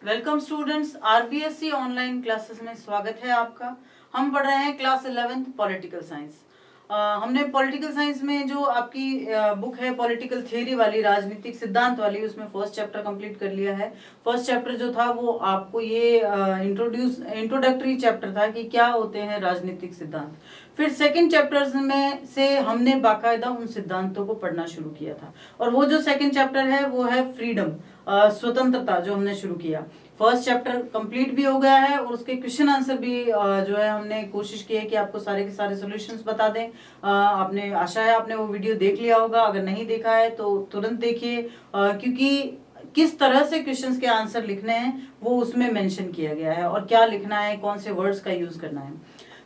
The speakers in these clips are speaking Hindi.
Welcome students, RBSC online classes में स्वागत है आपका। हम पढ़ रहे हैं क्लास 11th पॉलिटिकल साइंस। हमने पॉलिटिकल साइंस में जो आपकी बुक है पॉलिटिकल थियरी वाली, राजनीतिक सिद्धांत वाली, उसमें फर्स्ट चैप्टर कंप्लीट कर लिया है। फर्स्ट चैप्टर जो था वो आपको ये इंट्रोडक्टरी चैप्टर था कि क्या होते हैं राजनीतिक सिद्धांत। फिर सेकंड चैप्टर्स में से हमने बाकायदा उन सिद्धांतों को पढ़ना शुरू किया था, और वो जो सेकंड चैप्टर है वो है फ्रीडम, स्वतंत्रता, जो हमने शुरू किया। फर्स्ट चैप्टर कंप्लीट भी हो गया है और उसके क्वेश्चन आंसर भी जो है हमने कोशिश की है कि आपको सारे के सारे सॉल्यूशंस बता दें। आपने, आशा है आपने वो वीडियो देख लिया होगा। अगर नहीं देखा है तो तुरंत देखिए, क्योंकि किस तरह से क्वेश्चंस के आंसर लिखने हैं वो उसमें मेंशन किया गया है, और क्या लिखना है, कौन से वर्ड्स का यूज करना है।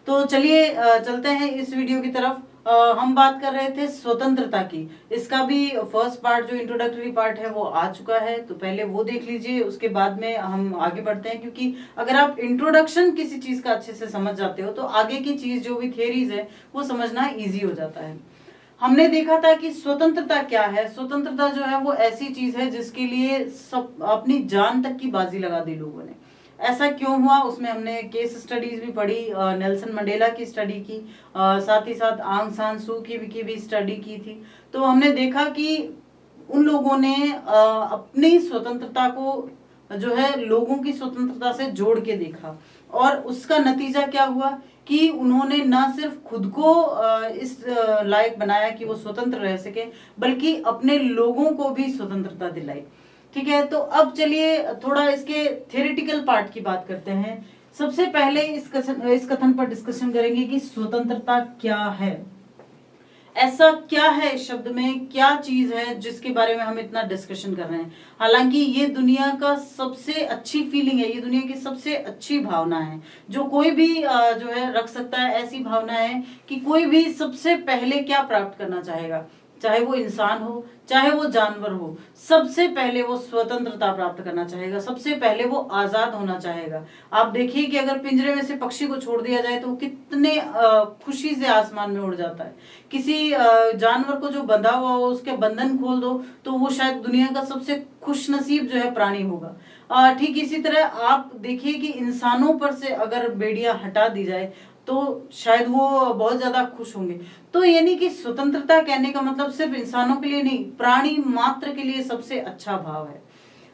तो चलिए चलते हैं इस वीडियो की तरफ। हम बात कर रहे थे स्वतंत्रता की। इसका भी फर्स्ट पार्ट जो इंट्रोडक्टरी पार्ट है वो आ चुका है, तो पहले वो देख लीजिए, उसके बाद में हम आगे बढ़ते हैं। क्योंकि अगर आप इंट्रोडक्शन किसी चीज का अच्छे से समझ जाते हो तो आगे की चीज जो भी थियरीज है वो समझना इजी हो जाता है। हमने देखा था कि स्वतंत्रता क्या है। स्वतंत्रता जो है वो ऐसी चीज है जिसके लिए सब अपनी जान तक की बाजी लगा दी लोगों ने। ऐसा क्यों हुआ, उसमें हमने केस स्टडीज भी पढ़ी, नेल्सन मंडेला की स्टडी की, साथ ही साथ आंग सान सू की भी स्टडी की थी। तो हमने देखा कि उन लोगों ने अपनी स्वतंत्रता को जो है लोगों की स्वतंत्रता से जोड़ के देखा, और उसका नतीजा क्या हुआ कि उन्होंने न सिर्फ खुद को इस लायक बनाया कि वो स्वतंत्र रह सके, बल्कि अपने लोगों को भी स्वतंत्रता दिलाई। ठीक है, तो अब चलिए थोड़ा इसके थ्योरेटिकल पार्ट की बात करते हैं। सबसे पहले इस कथन पर डिस्कशन करेंगे कि स्वतंत्रता क्या है। ऐसा क्या है इस शब्द में, क्या चीज है जिसके बारे में हम इतना डिस्कशन कर रहे हैं। हालांकि ये दुनिया का सबसे अच्छी फीलिंग है, ये दुनिया की सबसे अच्छी भावना है जो कोई भी जो है रख सकता है। ऐसी भावना है कि कोई भी सबसे पहले क्या प्राप्त करना चाहेगा, चाहे वो इंसान हो चाहे वो जानवर हो, सबसे पहले वो स्वतंत्रता प्राप्त करना चाहेगा, सबसे पहले वो आजाद होना चाहेगा। आप देखिए कि अगर पिंजरे में से पक्षी को छोड़ दिया जाए तो वो कितने खुशी से आसमान में उड़ जाता है। किसी जानवर को जो बंधा हुआ हो उसके बंधन खोल दो तो वो शायद दुनिया का सबसे खुशनसीब जो है प्राणी होगा। ठीक इसी तरह आप देखिए कि इंसानों पर से अगर बेड़ियां हटा दी जाए तो शायद वो बहुत ज्यादा खुश होंगे। तो यानी कि स्वतंत्रता कहने का मतलब सिर्फ इंसानों के लिए नहीं, प्राणी मात्र के लिए सबसे अच्छा भाव है।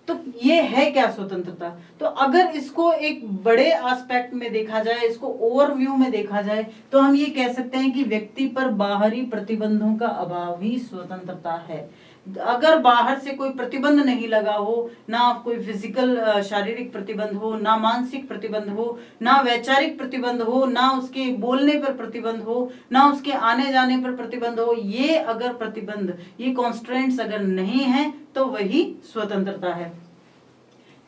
तो ये है क्या स्वतंत्रता। तो अगर इसको एक बड़े एस्पेक्ट में देखा जाए, इसको ओवरव्यू में देखा जाए, तो हम ये कह सकते हैं कि व्यक्ति पर बाहरी प्रतिबंधों का अभाव ही स्वतंत्रता है। अगर बाहर से कोई प्रतिबंध नहीं लगा हो, ना कोई फिजिकल शारीरिक प्रतिबंध हो, ना मानसिक प्रतिबंध हो, ना वैचारिक प्रतिबंध हो, ना उसके बोलने पर प्रतिबंध हो, ना उसके आने जाने पर प्रतिबंध हो, ये अगर प्रतिबंध, ये कॉन्स्ट्रेंट्स अगर नहीं है तो वही स्वतंत्रता है।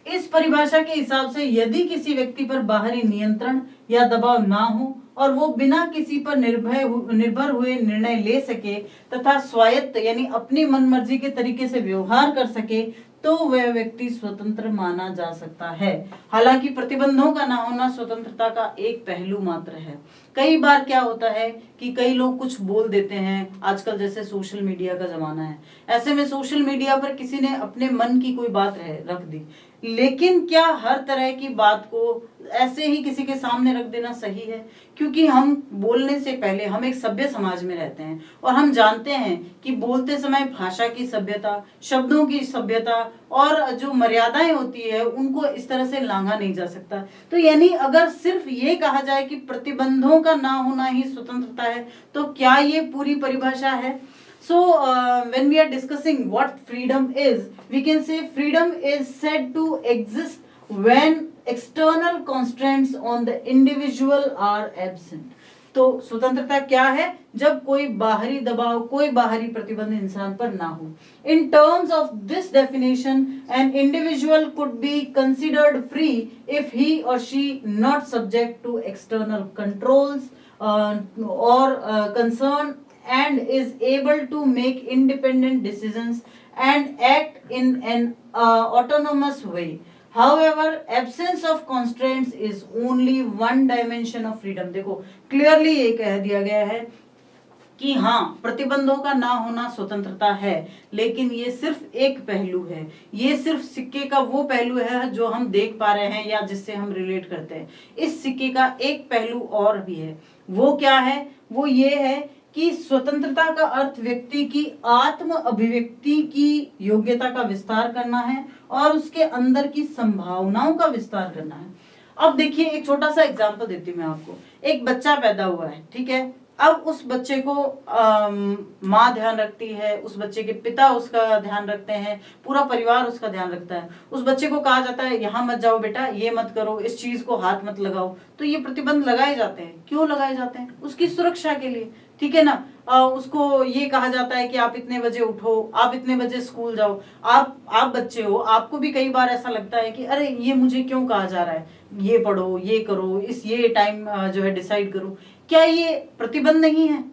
इस परिभाषा के हिसाब से यदि किसी व्यक्ति पर बाहरी नियंत्रण या दबाव ना हो और वो बिना किसी पर निर्भर हुए निर्णय ले सके तथा स्वायत्त यानी अपनी मनमर्जी के तरीके से व्यवहार कर सके, तो वह व्यक्ति स्वतंत्र माना जा सकता है। हालांकि प्रतिबंधों का ना होना स्वतंत्रता का एक पहलू मात्र है। कई बार क्या होता है कि कई लोग कुछ बोल देते हैं, आजकल जैसे सोशल मीडिया का जमाना है, ऐसे में सोशल मीडिया पर किसी ने अपने मन की कोई बात रख दी, लेकिन क्या हर तरह की बात को ऐसे ही किसी के सामने रख देना सही है? क्योंकि हम बोलने से पहले, हम एक सभ्य समाज में रहते हैं और हम जानते हैं कि बोलते समय भाषा की सभ्यता, शब्दों की सभ्यता और जो मर्यादाएं होती है उनको इस तरह से लांघा नहीं जा सकता। तो यानी अगर सिर्फ ये कहा जाए कि प्रतिबंधों का ना होना ही स्वतंत्रता है, तो क्या ये पूरी परिभाषा है? So when we are discussing what freedom is, we can say freedom is said to exist when external constraints on the individual are absent. तो स्वतंत्रता क्या है? जब कोई बाहरी दबाव, कोई बाहरी प्रतिबंध इंसान पर ना हो। In terms of this definition, an individual could be considered free if he or she not subject to external controls or concern and is able to make independent decisions and act in an autonomous way. However, absence of constraints is only one dimension of freedom. देखो क्लियरली ये कह दिया गया है कि हाँ, प्रतिबंधों का ना होना स्वतंत्रता है, लेकिन ये सिर्फ एक पहलू है, ये सिर्फ सिक्के का वो पहलू है जो हम देख पा रहे हैं या जिससे हम रिलेट करते हैं। इस सिक्के का एक पहलू और भी है। वो क्या है? वो ये है कि स्वतंत्रता का अर्थ व्यक्ति की आत्म अभिव्यक्ति की योग्यता का विस्तार करना है और उसके अंदर की संभावनाओं का विस्तार करना है। अब देखिए, एक छोटा सा एग्जांपल देती हूँ मैं आपको। एक बच्चा पैदा हुआ है, ठीक है। अब उस बच्चे को माँ ध्यान रखती है, उस बच्चे के पिता उसका ध्यान रखते हैं, पूरा परिवार उसका ध्यान रखता है। उस बच्चे को कहा जाता है यहाँ मत जाओ बेटा, ये मत करो, इस चीज को हाथ मत लगाओ। तो ये प्रतिबंध लगाए जाते हैं। क्यों लगाए जाते हैं? उसकी सुरक्षा के लिए, ठीक है ना। उसको ये कहा जाता है कि आप इतने बजे उठो, आप इतने बजे स्कूल जाओ। आप बच्चे हो, आपको भी कई बार ऐसा लगता है कि अरे ये मुझे क्यों कहा जा रहा है, ये पढ़ो, ये करो, ये टाइम जो है डिसाइड करो। क्या ये प्रतिबंध नहीं है?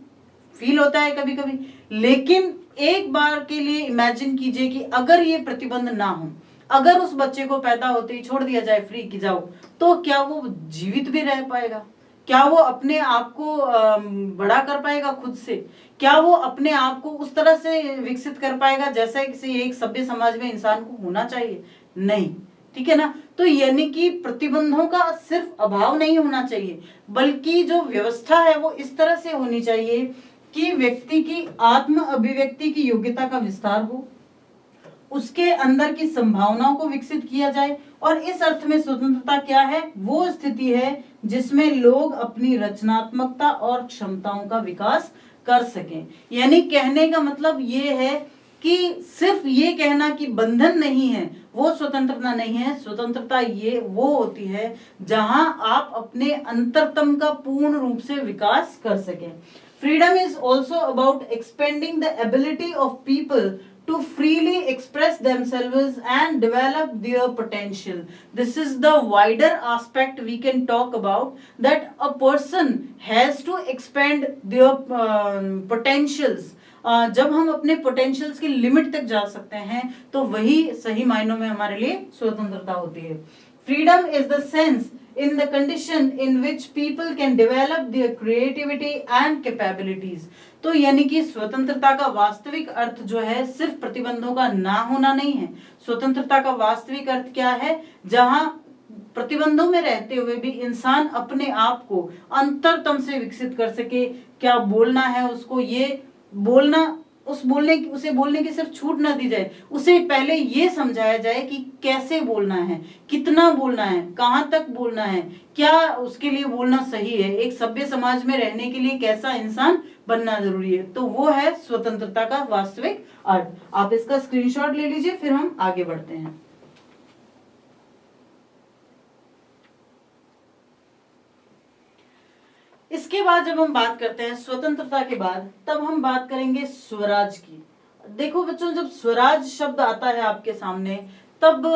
फील होता है कभी कभी। लेकिन एक बार के लिए इमेजिन कीजिए कि अगर ये प्रतिबंध ना हो, अगर उस बच्चे को पैदा होते ही छोड़ दिया जाए फ्री की जाओ, तो क्या वो जीवित भी रह पाएगा? क्या वो अपने आप को बड़ा कर पाएगा खुद से? क्या वो अपने आप को उस तरह से विकसित कर पाएगा जैसा किसी एक सभ्य समाज में इंसान को होना चाहिए? नहीं, ठीक है ना। तो यानी कि प्रतिबंधों का सिर्फ अभाव नहीं होना चाहिए, बल्कि जो व्यवस्था है वो इस तरह से होनी चाहिए कि व्यक्ति की आत्म अभिव्यक्ति की योग्यता का विस्तार हो, उसके अंदर की संभावनाओं को विकसित किया जाए। और इस अर्थ में स्वतंत्रता क्या है? वो स्थिति है जिसमें लोग अपनी रचनात्मकता और क्षमताओं का विकास कर सकें। यानी कहने का मतलब ये है कि सिर्फ ये कहना कि बंधन नहीं है वो स्वतंत्रता नहीं है। स्वतंत्रता ये वो होती है जहां आप अपने अंतरतम का पूर्ण रूप से विकास कर सकें। Freedom is also about expanding the ability of people to freely express themselves and develop their potential. This is the wider aspect we can talk about, that a person has to expand their potentials. जब हम अपने पोटेंशियल्स की लिमिट तक जा सकते हैं तो वही सही मायनों में हमारे लिए स्वतंत्रता होती है। Freedom is the sense in the condition in which people can develop their creativity and capabilities. तो यानी कि स्वतंत्रता का वास्तविक अर्थ जो है सिर्फ प्रतिबंधों का ना होना नहीं है। स्वतंत्रता का वास्तविक अर्थ क्या है? जहां प्रतिबंधों में रहते हुए भी इंसान अपने आप को अंतरतम से विकसित कर सके। क्या बोलना है उसको, ये बोलना, उसे बोलने की सिर्फ छूट ना दी जाए, उसे पहले ये समझाया जाए कि कैसे बोलना है, कितना बोलना है, कहां तक बोलना है, क्या उसके लिए बोलना सही है, एक सभ्य समाज में रहने के लिए कैसा इंसान बनना जरूरी है। तो वो है स्वतंत्रता का वास्तविक अर्थ। आप इसका स्क्रीनशॉट ले लीजिए, फिर हम आगे बढ़ते हैं। इसके बाद जब हम बात करते हैं स्वतंत्रता के बाद, तब हम बात करेंगे स्वराज की। देखो बच्चों, जब स्वराज शब्द आता है आपके सामने, तब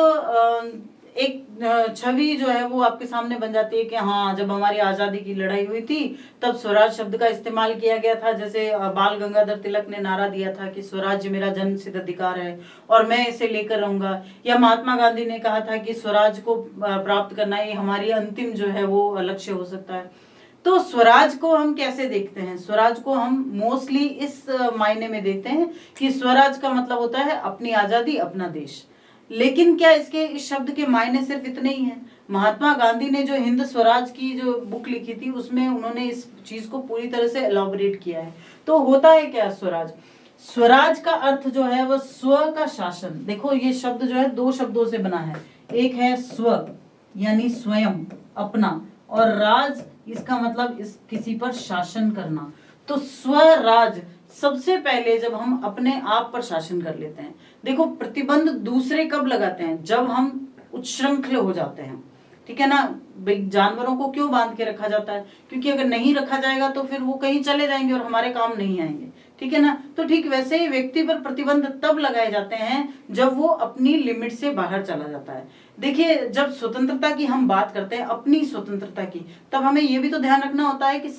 एक छवि जो है वो आपके सामने बन जाती है कि हाँ, जब हमारी आजादी की लड़ाई हुई थी तब स्वराज शब्द का इस्तेमाल किया गया था। जैसे बाल गंगाधर तिलक ने नारा दिया था कि स्वराज्य मेरा जन्मसिद्ध अधिकार है और मैं इसे लेकर रहूंगा। या महात्मा गांधी ने कहा था कि स्वराज को प्राप्त करना ही हमारी अंतिम जो है वो लक्ष्य हो सकता है। तो स्वराज को हम कैसे देखते हैं? स्वराज को हम मोस्टली इस मायने में देखते हैं कि स्वराज का मतलब होता है अपनी आजादी, अपना देश। लेकिन क्या इस शब्द के मायने सिर्फ इतने ही हैं? महात्मा गांधी ने जो हिंद स्वराज की जो बुक लिखी थी उसमें उन्होंने इस चीज को पूरी तरह से एलॉबरेट किया है। तो होता है क्या स्वराज? स्वराज का अर्थ जो है वह स्व का शासन। देखो, ये शब्द जो है दो शब्दों से बना है। एक है स्व यानी स्वयं, अपना, और राज इसका मतलब किसी पर शासन करना। तो स्वराज सबसे पहले जब हम अपने आप पर शासन कर लेते हैं। देखो, प्रतिबंध दूसरे कब लगाते हैं? जब हम उच्छृंखल हो जाते हैं, ठीक है ना। जानवरों को क्यों बांध के रखा जाता है? क्योंकि अगर नहीं रखा जाएगा तो फिर वो कहीं चले जाएंगे और हमारे काम नहीं आएंगे, ठीक है ना। तो ठीक वैसे ही व्यक्ति पर प्रतिबंध तब लगाए जाते हैं जब वो अपनी लिमिट से बाहर चला जाता है। देखिए, जब स्वतंत्रता की हम बात करते हैं, अपनी स्वतंत्रता की, तब हमें ये भी तो ध्यान रखना होता है कि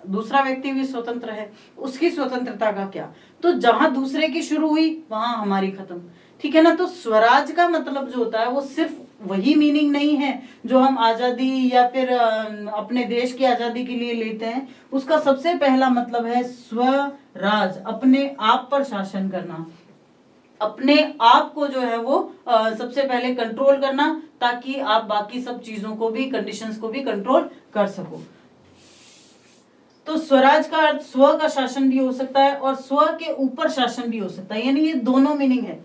दूसरा व्यक्ति भी स्वतंत्र है, उसकी स्वतंत्रता का क्या। तो जहां दूसरे की शुरू हुई वहां हमारी खत्म, ठीक है ना। तो स्वराज का मतलब जो होता है वो सिर्फ वही मीनिंग नहीं है जो हम आजादी या फिर अपने देश की आजादी के लिए लेते हैं। उसका सबसे पहला मतलब है स्वराज, अपने आप पर शासन करना, अपने आप को जो है वो सबसे पहले कंट्रोल करना, ताकि आप बाकी सब चीजों को भी, कंडीशंस को भी कंट्रोल कर सको। तो स्वराज का अर्थ स्व का शासन भी हो सकता है और स्व के ऊपर शासन भी हो सकता है, यानी ये दोनों मीनिंग है।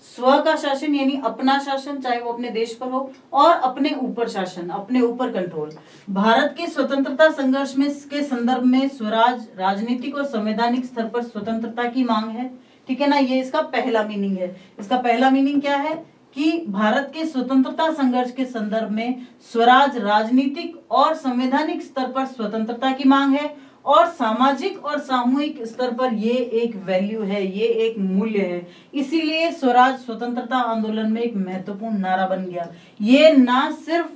स्व का शासन यानी अपना शासन, चाहे वो अपने देश पर हो, और अपने ऊपर शासन, अपने ऊपर कंट्रोल। भारत के स्वतंत्रता संघर्ष में के संदर्भ में स्वराज राजनीतिक और संवैधानिक स्तर पर स्वतंत्रता की मांग है, ठीक है ना। ये इसका पहला मीनिंग है। इसका पहला मीनिंग क्या है कि भारत के स्वतंत्रता संघर्ष के संदर्भ में स्वराज राजनीतिक और संवैधानिक स्तर पर स्वतंत्रता की मांग है, और सामाजिक और सामूहिक स्तर पर ये एक वैल्यू है, ये एक मूल्य है। इसीलिए स्वराज स्वतंत्रता आंदोलन में एक महत्वपूर्ण नारा बन गया। ये ना सिर्फ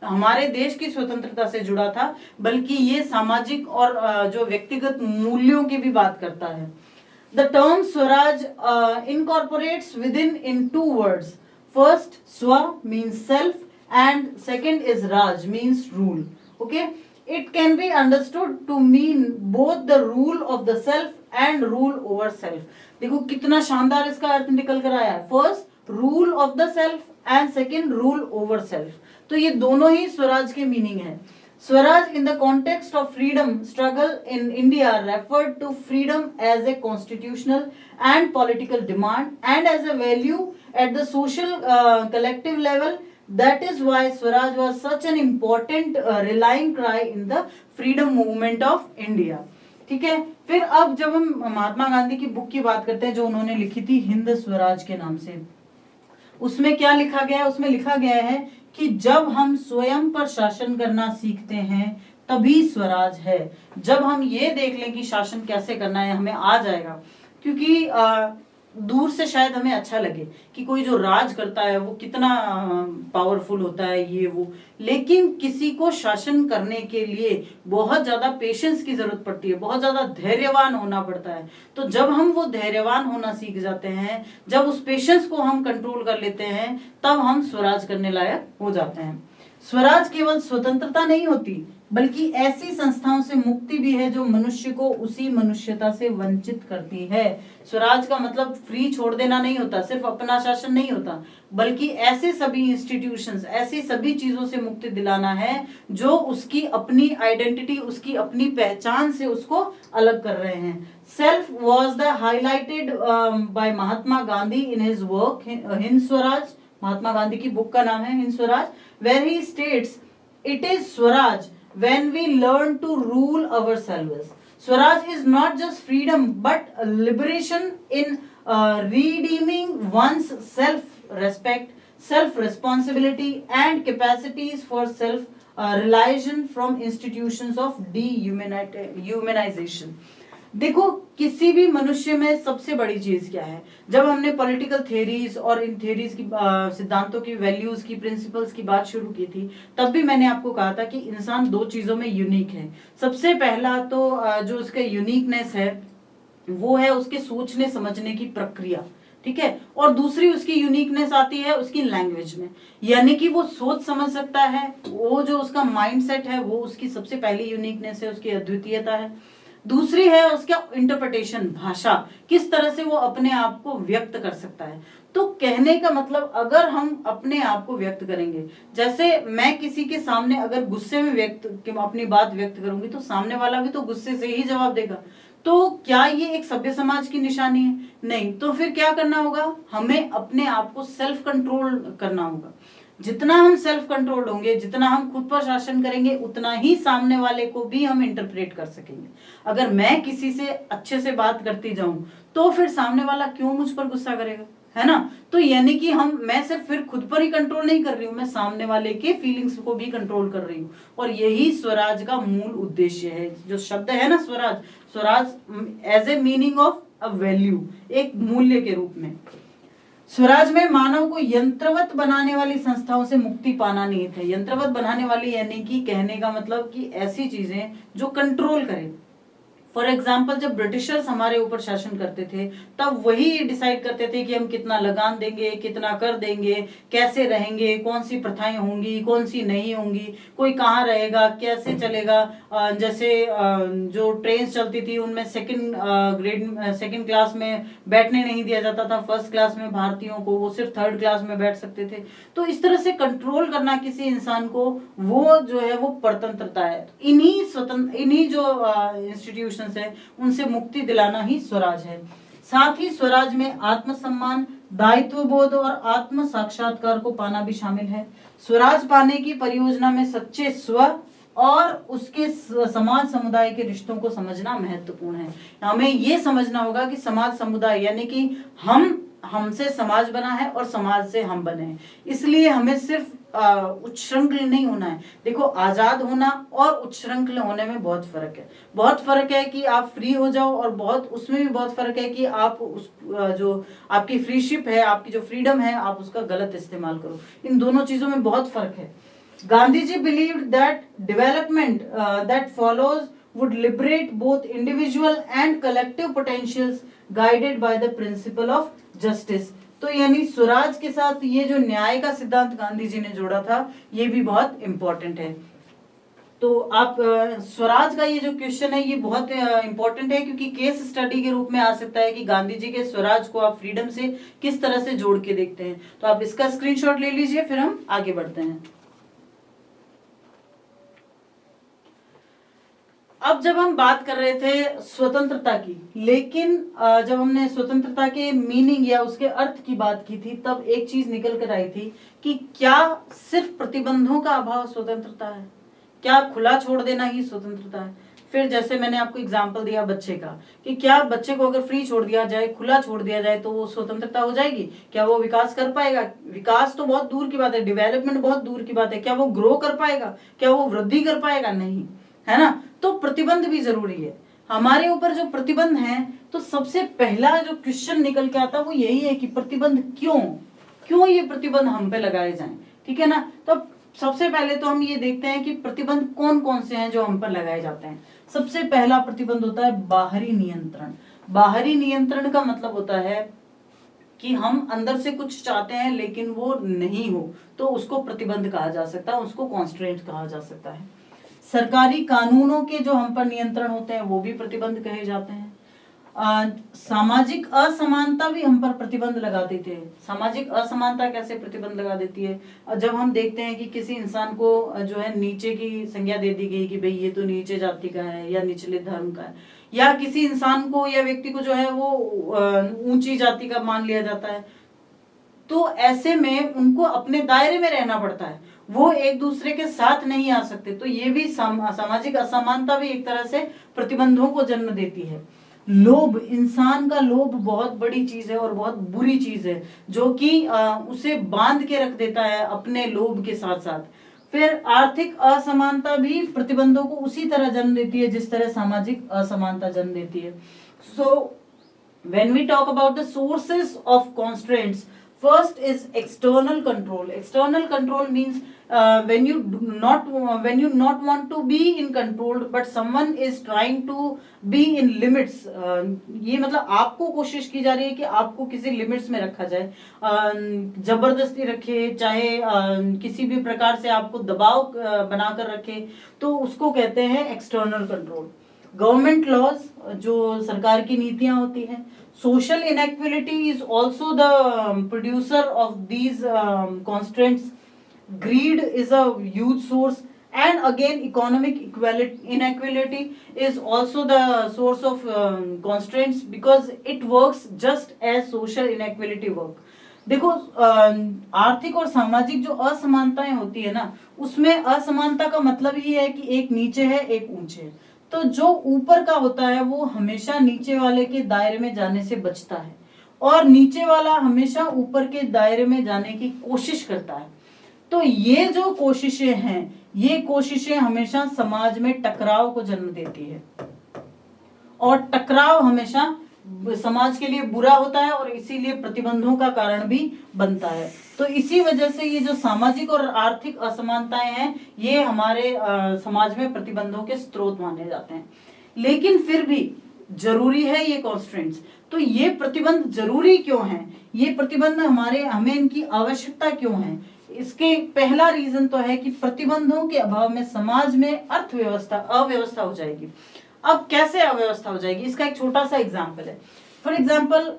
हमारे देश की स्वतंत्रता से जुड़ा था, बल्कि ये सामाजिक और जो व्यक्तिगत मूल्यों की भी बात करता है। The term Swaraj incorporates within in two words. First, Swa means self, and second is Raj means rule. Okay, it can be understood to mean both the rule of the self and rule over self. देखो कितना शानदार इसका अर्थ निकल कर आया है। First, rule of the self and second, rule over self. तो ये दोनों ही स्वराज के मीनिंग है। Swaraj in the context of freedom struggle in India referred to freedom as a constitutional and political demand and as a value at the social collective level. That is why Swaraj was such an important rallying cry in the freedom movement of India. ठीक है। फिर अब जब हम महात्मा गांधी की बुक की बात करते हैं जो उन्होंने लिखी थी हिंद स्वराज के नाम से, उसमें क्या लिखा गया है? उसमें लिखा गया है कि जब हम स्वयं पर शासन करना सीखते हैं तभी स्वराज है। जब हम ये देख लें कि शासन कैसे करना है हमें आ जाएगा, क्योंकि दूर से शायद हमें अच्छा लगे कि कोई जो राज करता है वो कितना पावरफुल होता है ये वो, लेकिन किसी को शासन करने के लिए बहुत ज्यादा पेशेंस की जरूरत पड़ती है, बहुत ज्यादा धैर्यवान होना पड़ता है। तो जब हम वो धैर्यवान होना सीख जाते हैं, जब उस पेशेंस को हम कंट्रोल कर लेते हैं, तब हम स्वराज करने लायक हो जाते हैं। स्वराज केवल स्वतंत्रता नहीं होती, बल्कि ऐसी संस्थाओं से मुक्ति भी है जो मनुष्य को उसी मनुष्यता से वंचित करती है। स्वराज का मतलब फ्री छोड़ देना नहीं होता, सिर्फ अपना शासन नहीं होता, बल्कि ऐसे सभी इंस्टीट्यूशंस, ऐसी सभी चीजों से मुक्ति दिलाना है जो उसकी अपनी आइडेंटिटी, उसकी अपनी पहचान से उसको अलग कर रहे हैं। Self was the highlighted by Mahatma Gandhi in his work Hind Swaraj. Mahatma Gandhi की बुक का नाम है Hind Swaraj, where he states it is Swaraj when we learn to rule ourselves. Swaraj is not just freedom but liberation in redeeming one's self-respect, self-responsibility and capacities for self-realization from institutions of dehumanization. देखो किसी भी मनुष्य में सबसे बड़ी चीज क्या है? जब हमने पॉलिटिकल थ्योरीज और इन थ्योरीज की सिद्धांतों की, वैल्यूज की, प्रिंसिपल्स की बात शुरू की थी, तब भी मैंने आपको कहा था कि इंसान दो चीजों में यूनिक है। सबसे पहला तो जो उसका यूनिकनेस है वो है उसके सोचने समझने की प्रक्रिया, ठीक है, और दूसरी उसकी यूनिकनेस आती है उसकी लैंग्वेज में, यानी कि वो सोच समझ सकता है, वो जो उसका माइंडसेट है वो उसकी सबसे पहली यूनिकनेस है, उसकी अद्वितीयता है। दूसरी है उसका इंटरप्रिटेशन, भाषा, किस तरह से वो अपने आप को व्यक्त कर सकता है। तो कहने का मतलब अगर हम अपने आप को व्यक्त करेंगे, जैसे मैं किसी के सामने अगर गुस्से में अपनी बात व्यक्त करूंगी तो सामने वाला भी तो गुस्से से ही जवाब देगा। तो क्या ये एक सभ्य समाज की निशानी है? नहीं। तो फिर क्या करना होगा? हमें अपने आप को सेल्फ कंट्रोल करना होगा। जितना हम सेल्फ कंट्रोल्ड होंगे, जितना हम खुद पर शासन करेंगे, उतना ही सामने वाले को भी हम इंटरप्रेट कर सकेंगे। अगर मैं किसी से अच्छे से बात करती जाऊं तो फिर सामने वाला क्यों मुझ पर गुस्सा करेगा, है ना? तो यानी कि मैं सिर्फ फिर खुद पर ही कंट्रोल नहीं कर रही हूँ, मैं सामने वाले के फीलिंग्स को भी कंट्रोल कर रही हूँ। और यही स्वराज का मूल उद्देश्य है। जो शब्द है ना Swaraj, Swaraj as a meaning of a value, एक मूल्य के रूप में। स्वराज में मानव को यंत्रवत बनाने वाली संस्थाओं से मुक्ति पाना नहीं था। यंत्रवत बनाने वाली यानी कि कहने का मतलब कि ऐसी चीजें जो कंट्रोल करें। फॉर एग्जाम्पल जब ब्रिटिशर्स हमारे ऊपर शासन करते थे तब वही डिसाइड करते थे कि हम कितना लगान देंगे, कितना कर देंगे, कैसे रहेंगे, कौन सी प्रथाएं होंगी, कौन सी नहीं होंगी, कोई कहाँ रहेगा, कैसे चलेगा। जैसे जो ट्रेन चलती थी उनमें सेकंड क्लास में बैठने नहीं दिया जाता था, फर्स्ट क्लास में भारतीयों को, वो सिर्फ थर्ड क्लास में बैठ सकते थे। तो इस तरह से कंट्रोल करना किसी इंसान को, वो जो है वो परतंत्रता है। इन्हीं जो इंस्टीट्यूशंस है उनसे मुक्ति दिलाना ही स्वराज है। साथ ही स्वराज में आत्मसम्मान, दायित्व बोध और आत्म साक्षात्कार को पाना भी शामिल है। स्वराज पाने की परियोजना में सच्चे स्व और उसके समाज समुदाय के रिश्तों को समझना महत्वपूर्ण है। हमें ये समझना होगा कि समाज समुदाय यानी कि हमसे समाज बना है और समाज से हम बने हैं। इसलिए हमें सिर्फ उच्छृंखल नहीं होना है। देखो, आजाद होना और उच्छृंखल होने में बहुत फर्क है। बहुत फर्क है कि आप फ्री हो जाओ, और उसमें भी बहुत फर्क है कि आप जो आपकी फ्रीशिप है, आपकी जो फ्रीडम है, आप उसका गलत इस्तेमाल करो। इन दोनों चीजों में बहुत फर्क है। Gandhi ji believed that development that follows would liberate both individual and collective potentials guided by the principle of justice। तो यानी स्वराज के साथ ये जो न्याय का सिद्धांत गांधी जी ने जोड़ा था, ये भी बहुत इंपॉर्टेंट है। तो आप स्वराज का ये जो क्वेश्चन है ये बहुत इंपॉर्टेंट है, क्योंकि केस स्टडी के रूप में आ सकता है कि गांधी जी के स्वराज को आप फ्रीडम से किस तरह से जोड़ के देखते हैं। तो आप इसका स्क्रीनशॉट ले लीजिए, फिर हम आगे बढ़ते हैं। अब जब हम बात कर रहे थे स्वतंत्रता की, लेकिन जब हमने स्वतंत्रता के मीनिंग या उसके अर्थ की बात की थी, तब एक चीज निकल कर आई थी कि क्या सिर्फ प्रतिबंधों का अभाव स्वतंत्रता है? क्या खुला छोड़ देना ही स्वतंत्रता है? फिर जैसे मैंने आपको एग्जाम्पल दिया बच्चे का, कि क्या बच्चे को अगर फ्री छोड़ दिया जाए, खुला छोड़ दिया जाए, तो वो स्वतंत्रता हो जाएगी? क्या वो विकास कर पाएगा? विकास तो बहुत दूर की बात है, डेवलपमेंट बहुत दूर की बात है। क्या वो ग्रो कर पाएगा? क्या वो वृद्धि कर पाएगा? नहीं, है ना। तो प्रतिबंध भी जरूरी है। हमारे ऊपर जो प्रतिबंध है, तो सबसे पहला जो क्वेश्चन निकल के आता है वो यही है कि प्रतिबंध क्यों ये प्रतिबंध हम पे लगाए जाएं, ठीक है ना। तो सबसे पहले तो हम ये देखते हैं कि प्रतिबंध कौन कौन से हैं जो हम पर लगाए जाते हैं। सबसे पहला प्रतिबंध होता है बाहरी नियंत्रण। बाहरी नियंत्रण का मतलब होता है कि हम अंदर से कुछ चाहते हैं लेकिन वो नहीं हो, तो उसको प्रतिबंध कहा जा सकता है, उसको कॉन्स्ट्रेंट कहा जा सकता है। सरकारी कानूनों के जो हम पर नियंत्रण होते हैं वो भी प्रतिबंध कहे जाते हैं। सामाजिक असमानता भी हम पर प्रतिबंध लगा देते हैं। सामाजिक असमानता कैसे प्रतिबंध लगा देती है? जब हम देखते हैं कि किसी इंसान को जो है नीचे की संज्ञा दे दी गई कि भाई ये तो नीचे जाति का है या निचले धर्म का है, या किसी इंसान को या व्यक्ति को जो है वो ऊंची जाति का मान लिया जाता है, तो ऐसे में उनको अपने दायरे में रहना पड़ता है, वो एक दूसरे के साथ नहीं आ सकते। तो ये भी सामाजिक असमानता भी एक तरह से प्रतिबंधों को जन्म देती है। लोभ, इंसान का लोभ बहुत बड़ी चीज है और बहुत बुरी चीज है, जो कि उसे बांध के रख देता है अपने लोभ के साथ साथ। फिर आर्थिक असमानता भी प्रतिबंधों को उसी तरह जन्म देती है जिस तरह सामाजिक असमानता जन्म देती है। So when we talk about the sources of constraints, first is external control. External control means when you not want to be in control but someone is trying to be in limits. ये मतलब आपको कोशिश की जा रही है कि आपको किसी लिमिट्स में रखा जाए, जबरदस्ती रखे, चाहे किसी भी प्रकार से आपको दबाव बनाकर रखे, तो उसको कहते हैं एक्सटर्नल कंट्रोल। गवर्नमेंट लॉज, जो सरकार की नीतियां होती हैं। Social inequality is also the producer of these constants. Grid is a huge source, and again economic inequality is also the source of constraints because it works just as social inequality work. देखो, आर्थिक और सामाजिक जो असमानताएं होती है ना, उसमें असमानता का मतलब ही है कि एक नीचे है एक ऊंचे है। तो जो ऊपर का होता है वो हमेशा नीचे वाले के दायरे में जाने से बचता है, और नीचे वाला हमेशा ऊपर के दायरे में जाने की कोशिश करता है। तो ये जो कोशिशें हैं, ये कोशिशें हमेशा समाज में टकराव को जन्म देती है, और टकराव हमेशा समाज के लिए बुरा होता है और इसीलिए प्रतिबंधों का कारण भी बनता है। तो इसी वजह से ये जो सामाजिक और आर्थिक असमानताएं हैं, ये हमारे समाज में प्रतिबंधों के स्रोत माने जाते हैं। लेकिन फिर भी जरूरी है ये कॉन्स्ट्रेंट्स। तो ये प्रतिबंध जरूरी क्यों है, ये प्रतिबंध हमें इनकी आवश्यकता क्यों है? इसके पहला रीजन तो है कि प्रतिबंधों के अभाव में समाज में अव्यवस्था हो जाएगी। अब कैसे अव्यवस्था हो जाएगी, इसका एक छोटा सा एग्जाम्पल है। फॉर एग्जाम्पल,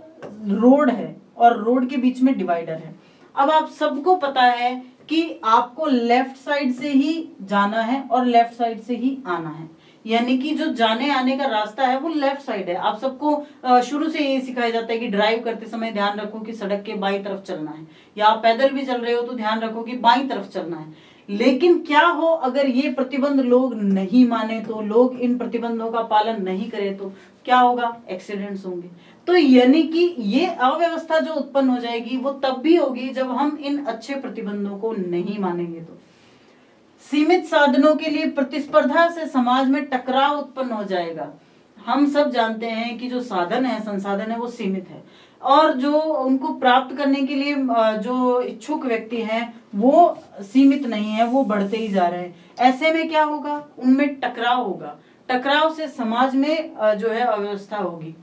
रोड है और रोड के बीच में डिवाइडर है। अब आप सबको पता है कि आपको लेफ्ट साइड से ही जाना है और लेफ्ट साइड से ही आना है, यानी कि जो जाने आने का रास्ता है वो लेफ्ट साइड है। आप सबको शुरू से ये सिखाया जाता है कि ड्राइव करते समय ध्यान रखो कि सड़क के बाईं तरफ चलना है, या आप पैदल भी चल रहे हो तो ध्यान रखो कि बाईं तरफ चलना है। लेकिन क्या हो अगर ये प्रतिबंध लोग नहीं माने तो, लोग इन प्रतिबंधों का पालन नहीं करें तो क्या होगा? एक्सीडेंट्स होंगे। तो यानी कि ये अव्यवस्था जो उत्पन्न हो जाएगी वो तब भी होगी जब हम इन अच्छे प्रतिबंधों को नहीं मानेंगे। तो सीमित साधनों के लिए प्रतिस्पर्धा से समाज में टकराव उत्पन्न हो जाएगा। हम सब जानते हैं कि जो साधन है, संसाधन है, वो सीमित है और जो उनको प्राप्त करने के लिए जो इच्छुक व्यक्ति हैं वो सीमित नहीं है, वो बढ़ते ही जा रहे हैं। ऐसे में क्या होगा? उनमें टकराव होगा। टकराव से समाज में जो है अव्यवस्था होगी।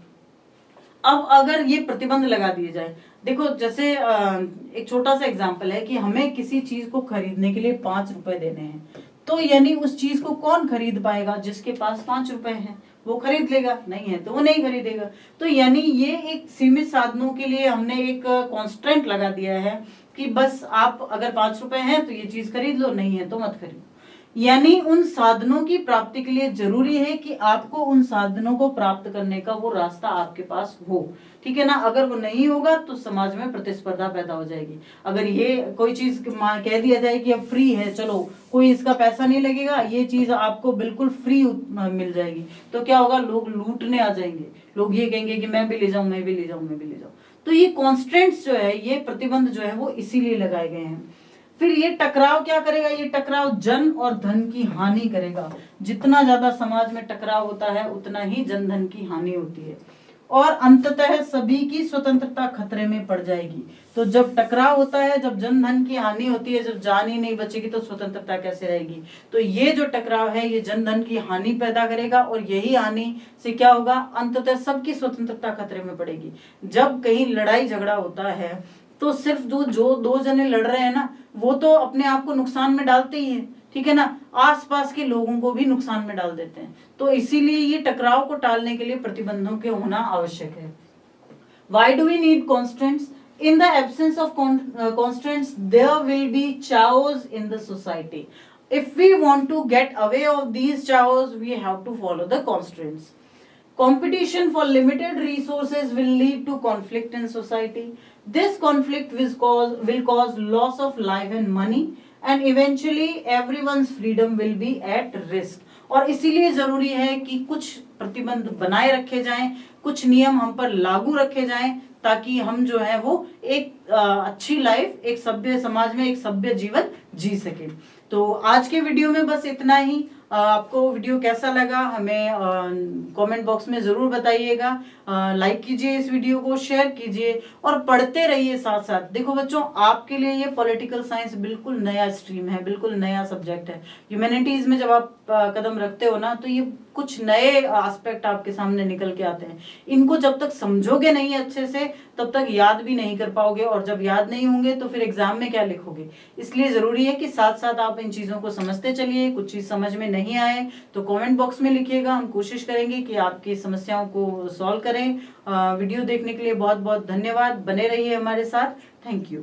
अब अगर ये प्रतिबंध लगा दिए जाए, देखो जैसे एक छोटा सा एग्जांपल है कि हमें किसी चीज को खरीदने के लिए 5 रुपए देने हैं, तो यानी उस चीज को कौन खरीद पाएगा? जिसके पास 5 रुपए हैं वो खरीद लेगा, नहीं है तो वो नहीं खरीदेगा। तो यानी ये एक सीमित साधनों के लिए हमने एक कॉन्स्टेंट लगा दिया है कि बस आप अगर 5 रुपए हैं तो ये चीज खरीद लो, नहीं है तो मत खरीदो। यानी उन साधनों की प्राप्ति के लिए जरूरी है कि आपको उन साधनों को प्राप्त करने का वो रास्ता आपके पास हो, ठीक है ना। अगर वो नहीं होगा तो समाज में प्रतिस्पर्धा पैदा हो जाएगी। अगर ये कोई चीज कह दिया जाए कि अब फ्री है, चलो कोई इसका पैसा नहीं लगेगा, ये चीज आपको बिल्कुल फ्री मिल जाएगी, तो क्या होगा? लोग लूटने आ जाएंगे। लोग ये कहेंगे कि मैं भी ले जाऊं, मैं भी ले जाऊं, मैं भी ले जाऊं। तो ये कॉन्स्टेंट्स जो है, ये प्रतिबंध जो है वो इसीलिए लगाए गए हैं। फिर ये टकराव क्या करेगा? ये टकराव जन और धन की हानि करेगा। जितना ज्यादा समाज में टकराव होता है उतना ही जन धन की हानि होती है और अंततः सभी की स्वतंत्रता खतरे में पड़ जाएगी। तो जब टकराव होता है, जब जन धन की हानि होती है, जब जान ही नहीं बचेगी तो स्वतंत्रता कैसे रहेगी? तो ये जो टकराव है ये जन धन की हानि पैदा करेगा और यही हानि से क्या होगा? अंततः सबकी स्वतंत्रता खतरे में पड़ेगी। जब कहीं लड़ाई झगड़ा होता है तो सिर्फ जो दो जने लड़ रहे हैं ना, वो तो अपने आप को नुकसान में डालते ही हैं, ठीक है ना, आसपास के लोगों को भी नुकसान में डाल देते हैं। तो इसीलिए ये टकराव को टालने के लिए प्रतिबंधों के होना आवश्यक है। Why do we need constraints? In the absence of constraints, there will be chaos in the society. If we want to get away of these chaos, we have to follow the constraints. Competition for limited resources will lead to conflict in society. This conflict will cause loss of life and money, and eventually everyone's freedom will be at risk. और इसीलिए जरूरी है कि कुछ प्रतिबंध बनाए रखे जाएं, कुछ नियम हम पर लागू रखे जाएं, ताकि हम जो है वो एक अच्छी लाइफ, एक सभ्य समाज में एक सभ्य जीवन जी सके। तो आज के वीडियो में बस इतना ही। आपको वीडियो कैसा लगा हमें कमेंट बॉक्स में जरूर बताइएगा। लाइक कीजिए इस वीडियो को, शेयर कीजिए और पढ़ते रहिए साथ साथ। देखो बच्चों, आपके लिए ये पॉलिटिकल साइंस बिल्कुल नया स्ट्रीम है, बिल्कुल नया सब्जेक्ट है। ह्यूमैनिटीज में जब आप कदम रखते हो ना, तो ये कुछ नए एस्पेक्ट आपके सामने निकल के आते हैं। इनको जब तक समझोगे नहीं अच्छे से तब तक याद भी नहीं कर पाओगे, और जब याद नहीं होंगे तो फिर एग्जाम में क्या लिखोगे। इसलिए जरूरी है कि साथ साथ आप इन चीजों को समझते चलिए। कुछ चीज समझ में नहीं आए तो कमेंट बॉक्स में लिखिएगा, हम कोशिश करेंगे कि आपकी समस्याओं को सॉल्व करें। वीडियो देखने के लिए बहुत बहुत धन्यवाद। बने रहिए हमारे साथ। Thank you.